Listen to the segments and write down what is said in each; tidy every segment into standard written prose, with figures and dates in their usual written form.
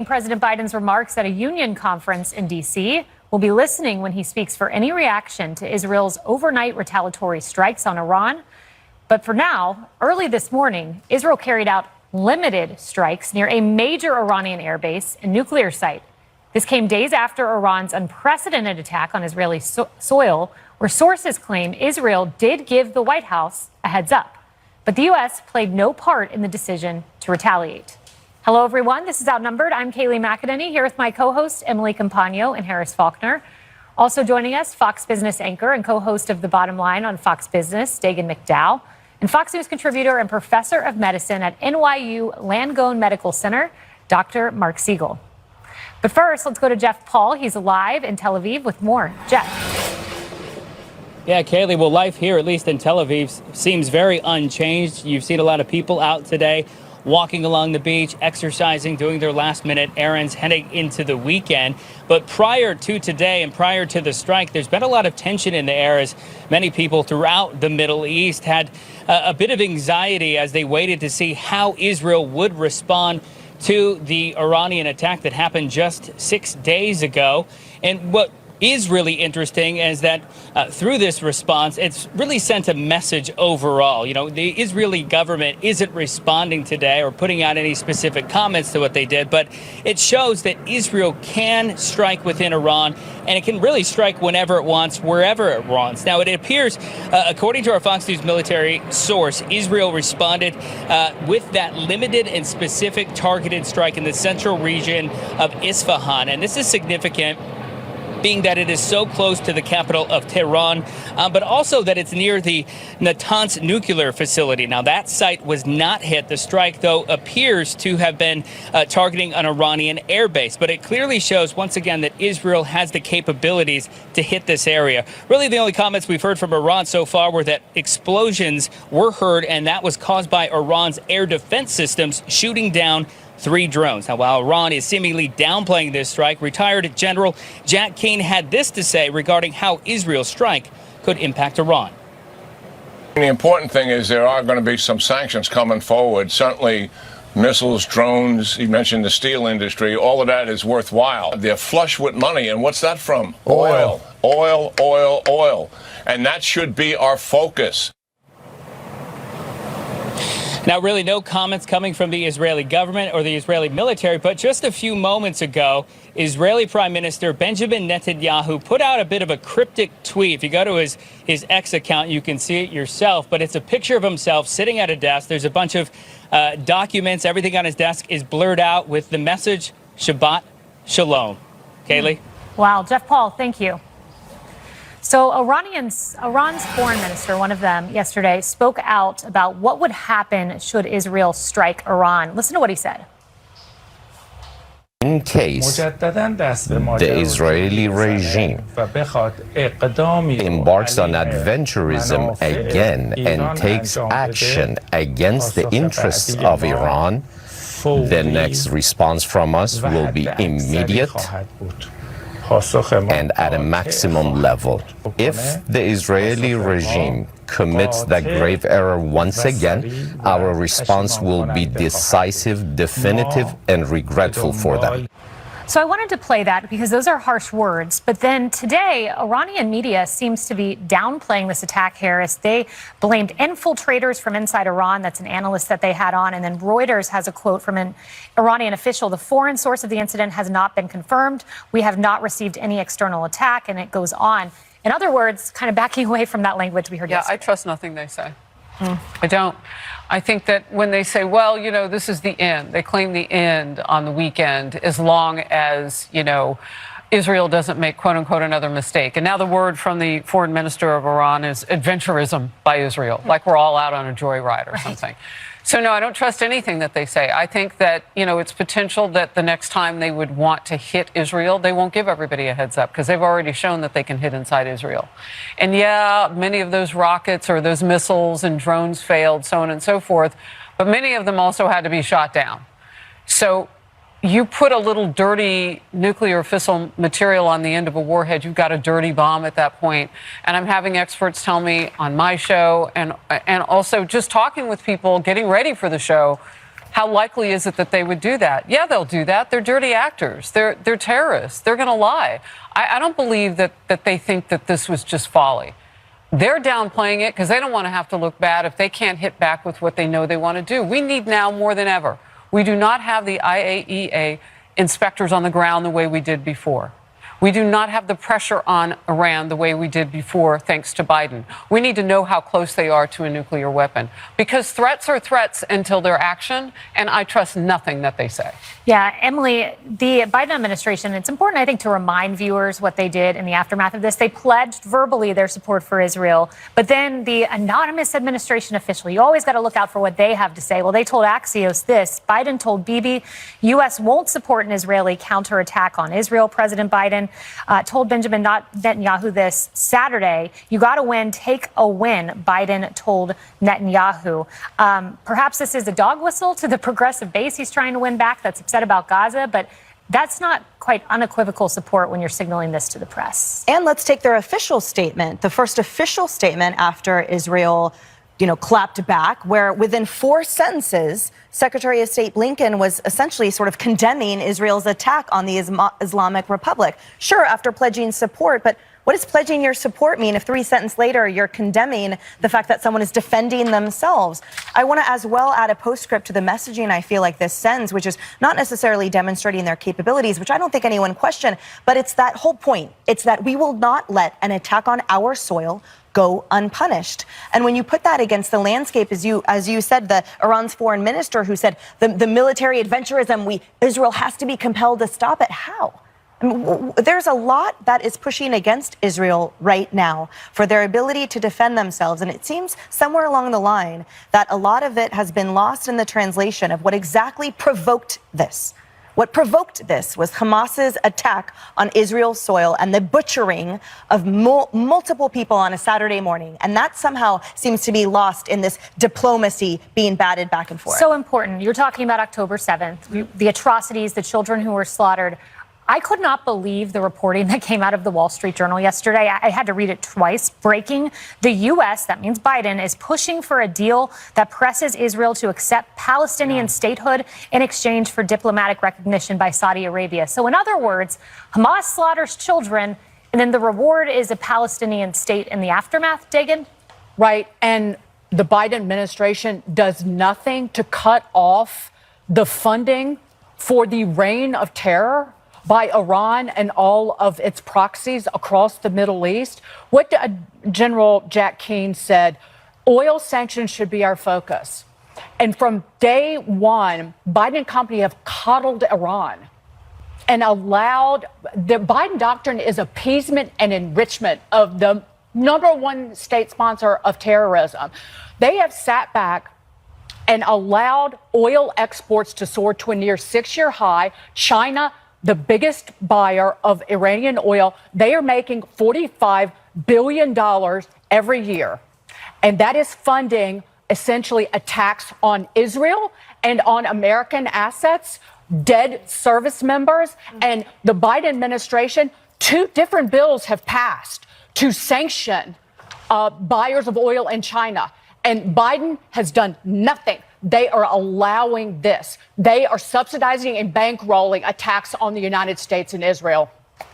President Biden's remarks at a union conference in D.C. We'll be listening when he speaks for any reaction to Israel's overnight retaliatory strikes on Iran. But for now, early this morning, Israel carried out limited strikes near a major Iranian airbase and nuclear site. This came days after Iran's unprecedented attack on Israeli soil, where sources claim Israel did give the White House a heads up. But the U.S. played no part in the decision to retaliate. Hello, everyone. This is Outnumbered. I'm Kayleigh McEnany here with my co-host Emily Campagno and Harris Faulkner. Also joining us, Fox Business anchor and co-host of The Bottom Line on Fox Business, Dagan McDowell, and Fox News contributor and professor of medicine at NYU Langone Medical Center, Dr. Mark Siegel. But first, let's go to Jeff Paul. He's live in Tel Aviv with more. Jeff. Yeah, Kayleigh, well, life here, at least in Tel Aviv, seems very unchanged. You've seen a lot of people out today walking along the beach, exercising, doing their last-minute errands, heading into the weekend. But prior to today and prior to the strike, there's been a lot of tension in the air as many people throughout the Middle East had a bit of anxiety as they waited to see how Israel would respond to the Iranian attack that happened just 6 days ago. And what is really interesting is that through this response, it's really sent a message overall. You know, the Israeli government isn't responding today or putting out any specific comments to what they did, but it shows that Israel can strike within Iran, and it can really strike whenever it wants, wherever it wants. Now, it appears, according to our Fox News military source, Israel responded with that limited and specific targeted strike in the central region of Isfahan, and this is significant, being that it is so close to the capital of Tehran, but also that it's near the Natanz nuclear facility. Now, that site was not hit. The strike, though, appears to have been targeting an Iranian airbase. But it clearly shows, once again, that Israel has the capabilities to hit this area. Really, the only comments we've heard from Iran so far were that explosions were heard, and that was caused by Iran's air defense systems shooting down 3 drones. Now, while Iran is seemingly downplaying this strike, retired General Jack Keane had this to say regarding how Israel's strike could impact Iran. The important thing is there are going to be some sanctions coming forward. Certainly missiles, drones, you mentioned the steel industry, all of that is worthwhile. They're flush with money, and what's that from? Oil. And that should be our focus. Now, really no comments coming from the Israeli government or the Israeli military, but just a few moments ago, Israeli Prime Minister Benjamin Netanyahu put out a bit of a cryptic tweet. If you go to his X account, you can see it yourself, but it's a picture of himself sitting at a desk. There's a bunch of documents. Everything on his desk is blurred out with the message, Shabbat Shalom. Kayleigh? Wow, Jeff Paul, thank you. So Iran's foreign minister, one of them yesterday, spoke out about what would happen should Israel strike Iran. Listen to what he said. In case the Israeli regime embarks on adventurism again and takes action against the interests of Iran, the next response from us will be immediate and at a maximum level. If the Israeli regime commits that grave error once again, our response will be decisive, definitive, and regretful for them. So I wanted to play that because those are harsh words. But then today, Iranian media seems to be downplaying this attack, Harris. They blamed infiltrators from inside Iran. That's an analyst that they had on. And then Reuters has a quote from an Iranian official. The foreign source of the incident has not been confirmed. We have not received any external attack. And it goes on. In other words, kind of backing away from that language we heard yesterday. I trust nothing they say. I don't. I think that when they say, well, you know, this is the end, they claim the end on the weekend as long as, you know, Israel doesn't make, quote unquote, another mistake. And now the word from the foreign minister of Iran is adventurism by Israel, like we're all out on a joyride or something. So, no, I don't trust anything that they say. I think that, you know, it's potential that the next time they would want to hit Israel, they won't give everybody a heads up because they've already shown that they can hit inside Israel. And, yeah, many of those rockets or those missiles and drones failed, so on and so forth, but many of them also had to be shot down. So you put a little dirty nuclear fissile material on the end of a warhead, you've got a dirty bomb at that point. And I'm having experts tell me on my show and also just talking with people, getting ready for the show, How likely is it that they would do that? Yeah, they'll do that. They're dirty actors. They're terrorists. They're going to lie. I don't believe that they think that this was just folly. They're downplaying it because they don't want to have to look bad if they can't hit back with what they know they want to do. We need now more than ever. We do not have the IAEA inspectors on the ground the way we did before. We do not have the pressure on Iran the way we did before, thanks to Biden. We need to know how close they are to a nuclear weapon, because threats are threats until they're action, and I trust nothing that they say. Yeah, Emily, the Biden administration, it's important, I think, to remind viewers what they did in the aftermath of this. They pledged verbally their support for Israel, but then the anonymous administration official, you always got to look out for what they have to say. Well, they told Axios this. Biden told Bibi, U.S. won't support an Israeli counterattack on Israel. President Biden told Benjamin Netanyahu this Saturday. You got to win, take a win, Biden told Netanyahu. Perhaps this is a dog whistle to the progressive base he's trying to win back that's upset about Gaza, but that's not quite unequivocal support when you're signaling this to the press. And let's take their official statement, the first official statement after Israel clapped back, where within 4 sentences, Secretary of State Blinken was essentially sort of condemning Israel's attack on the Islamic Republic. Sure, after pledging support, but what does pledging your support mean if 3 sentences later you're condemning the fact that someone is defending themselves? I want to as well add a postscript to the messaging I feel like this sends, which is not necessarily demonstrating their capabilities, which I don't think anyone questioned, but it's that whole point. It's that we will not let an attack on our soil go unpunished. And when you put that against the landscape, as you said, the Iran's foreign minister who said the military adventurism, Israel has to be compelled to stop it. How? I mean, there's a lot that is pushing against Israel right now for their ability to defend themselves. And it seems somewhere along the line that a lot of it has been lost in the translation of what exactly provoked this. What provoked this was Hamas's attack on Israel's soil and the butchering of multiple people on a Saturday morning. And that somehow seems to be lost in this diplomacy being batted back and forth. So important. You're talking about October 7th, the atrocities, the children who were slaughtered. I could not believe the reporting that came out of the Wall Street Journal yesterday. I had to read it twice. Breaking: the U.S., that means Biden, is pushing for a deal that presses Israel to accept Palestinian statehood in exchange for diplomatic recognition by Saudi Arabia. So in other words, Hamas slaughters children, and then the reward is a Palestinian state in the aftermath, Dagan? Right. And the Biden administration does nothing to cut off the funding for the reign of terror by Iran and all of its proxies across the Middle East. What General Jack Keane said, oil sanctions should be our focus. And from day one, Biden and company have coddled Iran and allowed, the Biden doctrine is appeasement and enrichment of the #1 state sponsor of terrorism. They have sat back and allowed oil exports to soar to a near 6-year high. China, the biggest buyer of Iranian oil, they are making $45 billion every year. And that is funding essentially attacks on Israel and on American assets, dead service members. And the Biden administration, 2 different bills have passed to sanction buyers of oil in China. And Biden has done nothing. They are allowing this. They are subsidizing and bankrolling attacks on the United States and Israel.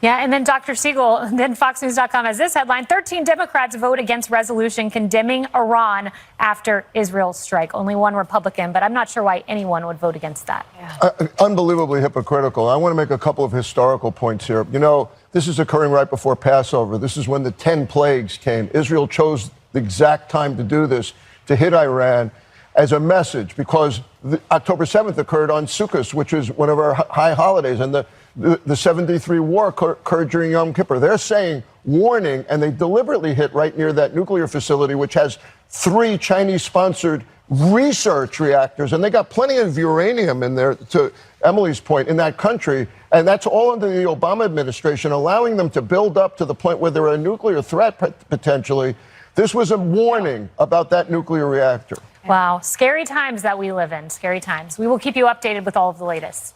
Yeah, and then Dr. Siegel, then FoxNews.com has this headline: 13 Democrats vote against resolution condemning Iran after Israel's strike. Only 1 Republican, but I'm not sure why anyone would vote against that. Yeah. Unbelievably hypocritical. I want to make a couple of historical points here. This is occurring right before Passover. This is when the 10 plagues came. Israel chose the exact time to do this, to hit Iran as a message, because October 7th occurred on Sukkot, which is one of our high holidays, and the 73 war occurred during Yom Kippur. They're saying warning, and they deliberately hit right near that nuclear facility, which has 3 Chinese-sponsored research reactors, and they got plenty of uranium in there, to Emily's point, in that country, and that's all under the Obama administration, allowing them to build up to the point where they're a nuclear threat potentially. This was a warning about that nuclear reactor. Wow. Scary times that we live in. Scary times. We will keep you updated with all of the latest.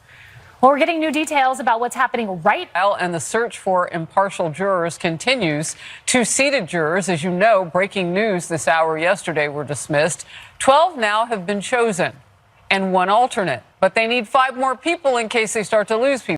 Well, we're getting new details about what's happening right now. And the search for impartial jurors continues. 2 seated jurors, as you know, breaking news this hour yesterday, were dismissed. 12 now have been chosen. and one alternate. But they need 5 more people in case they start to lose people.